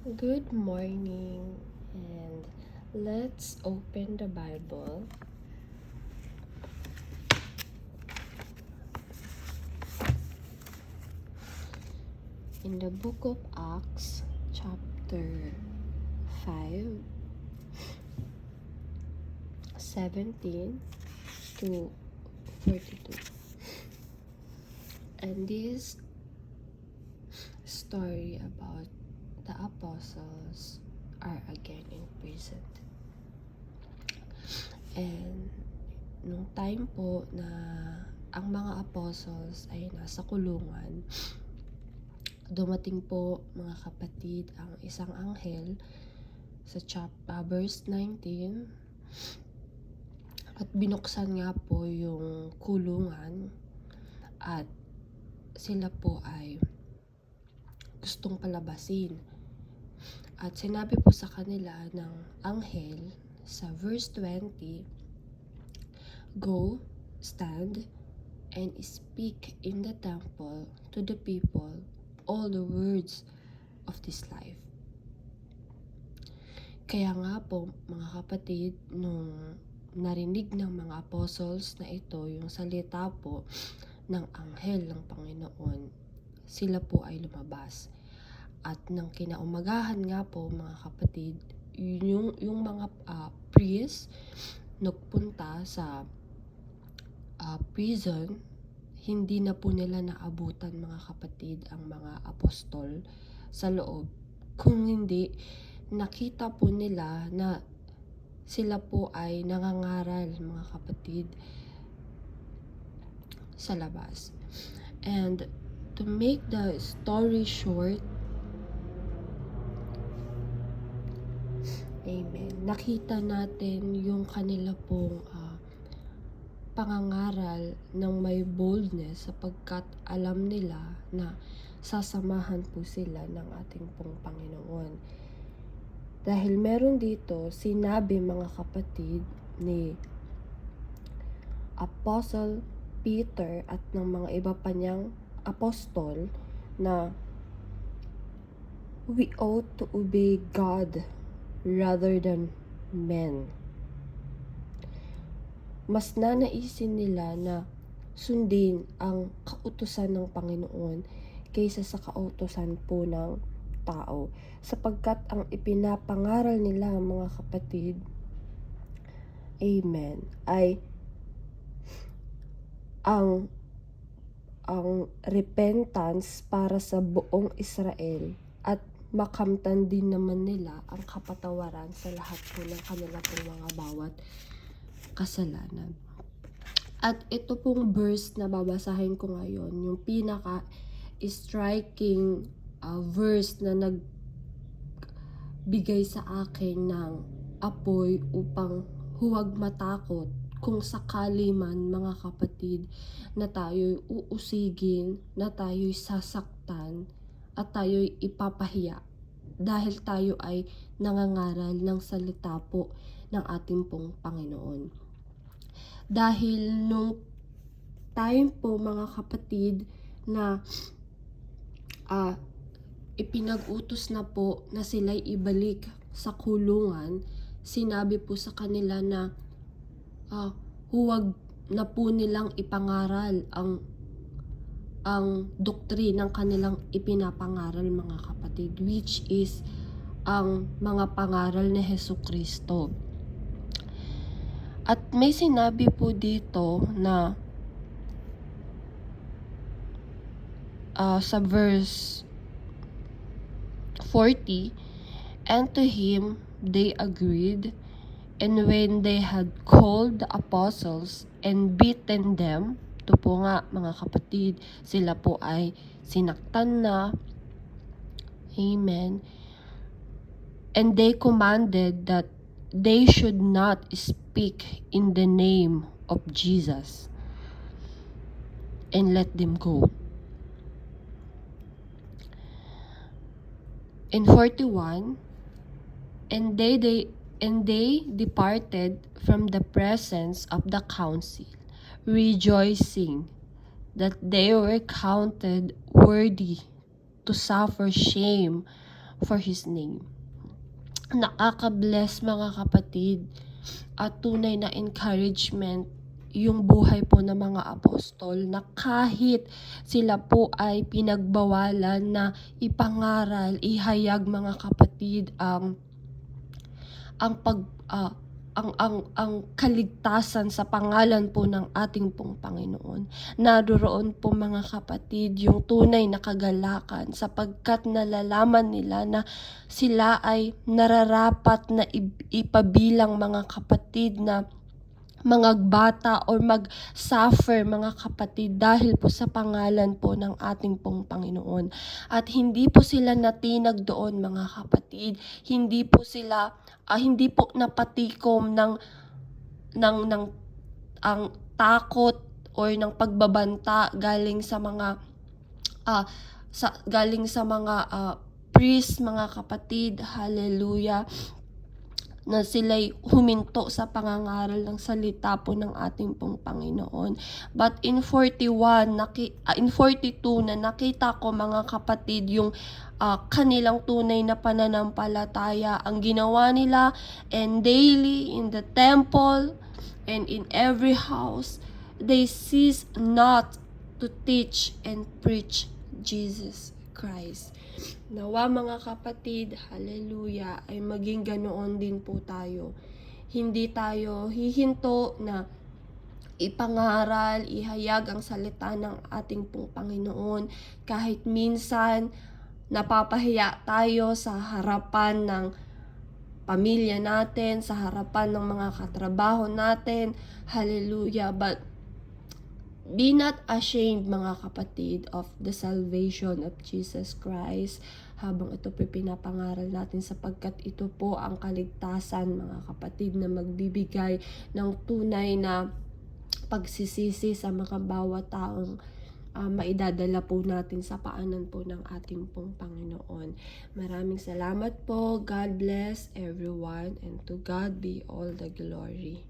Good morning, and let's open the Bible. In the book of Acts, chapter 5, 17 to 42. And this story about the apostles are again imprisoned. And nung time po na ang mga apostles ay nasa kulungan, dumating po mga kapatid ang isang anghel sa verse 19 at binuksan nga po yung kulungan at sila po ay gustong palabasin. At sinabi po sa kanila ng anghel sa verse 20, "Go, stand, and speak in the temple to the people all the words of this life." Kaya nga po mga kapatid, nung narinig ng mga apostles na ito yung salita po ng anghel ng Panginoon, sila po ay lumabas. At nang kinaumagahan nga po mga kapatid, yung mga priest nagpunta sa prison, hindi na po nila naabutan mga kapatid ang mga apostol sa loob. Kung hindi, nakita po nila na sila po ay nangangaral mga kapatid sa labas. And to make the story short, amen, nakita natin yung kanila pong pangangaral ng may boldness sapagkat alam nila na sasamahan po sila ng ating pong Panginoon. Dahil meron dito sinabi mga kapatid ni Apostle Peter at ng mga iba pa niyang apostol na we ought to obey God rather than men. Mas nanaisin nila na sundin ang kautusan ng Panginoon kaysa sa kautusan po ng tao. Sapagkat ang ipinapangaral nila mga kapatid, amen, ay ang repentance para sa buong Israel at makamtan din naman nila ang kapatawaran sa lahat po ng kanila pong mga bawat kasalanan. At ito pong verse na babasahin ko ngayon, yung pinaka-striking verse na nagbigay sa akin ng apoy upang huwag matakot kung sakali man mga kapatid na tayo'y uusigin, na tayo'y sasaktan, at tayo'y ipapahiya dahil tayo ay nangangaral ng salita po ng ating pong Panginoon. Dahil nung time po mga kapatid na ipinag-utos na po na sila'y ibalik sa kulungan, sinabi po sa kanila na huwag na po nilang ipangaral ang doktrinang kanilang ipinapangaral mga kapatid, which is ang mga pangaral ni Hesukristo. At may sinabi po dito na sa verse 40, "And to him they agreed, and when they had called the apostles and beaten them," ito po nga mga kapatid, sila po ay sinaktan na, amen, "and they commanded that they should not speak in the name of Jesus, and let them go." In 41, and they departed from the presence of the council, rejoicing that they were counted worthy to suffer shame for His name. Nakaka-bless mga kapatid at tunay na encouragement yung buhay po ng mga apostol na kahit sila po ay pinagbawalan na ipangaral, ihayag mga kapatid ang kaligtasan sa pangalan po ng ating pong Panginoon. Naroroon po mga kapatid yung tunay na kagalakan sapagkat nalalaman nila na sila ay nararapat na ipabilang mga kapatid na mga bata or mag-suffer mga kapatid dahil po sa pangalan po ng ating pong Panginoon. At hindi po sila natinag doon mga kapatid. Hindi po napatikom ng ang takot or ng pagbabanta galing sa mga priest mga kapatid. Hallelujah. Na sila'y huminto sa pangangaral ng salita po ng ating pong Panginoon. But in 42 na nakita ko mga kapatid yung kanilang tunay na pananampalataya, ang ginawa nila, and daily in the temple and in every house, they cease not to teach and preach Jesus Christ. Nawa mga kapatid, hallelujah, ay maging ganoon din po tayo. Hindi tayo hihinto na ipangaral, ihayag ang salita ng ating pong Panginoon kahit minsan napapahiya tayo sa harapan ng pamilya natin, sa harapan ng mga katrabaho natin. Hallelujah. But be not ashamed mga kapatid of the salvation of Jesus Christ habang ito po pinapangaral natin sapagkat ito po ang kaligtasan mga kapatid na magbibigay ng tunay na pagsisisi sa mga bawat taong maidadala po natin sa paanan po ng ating pong Panginoon. Maraming salamat po. God bless everyone and to God be all the glory.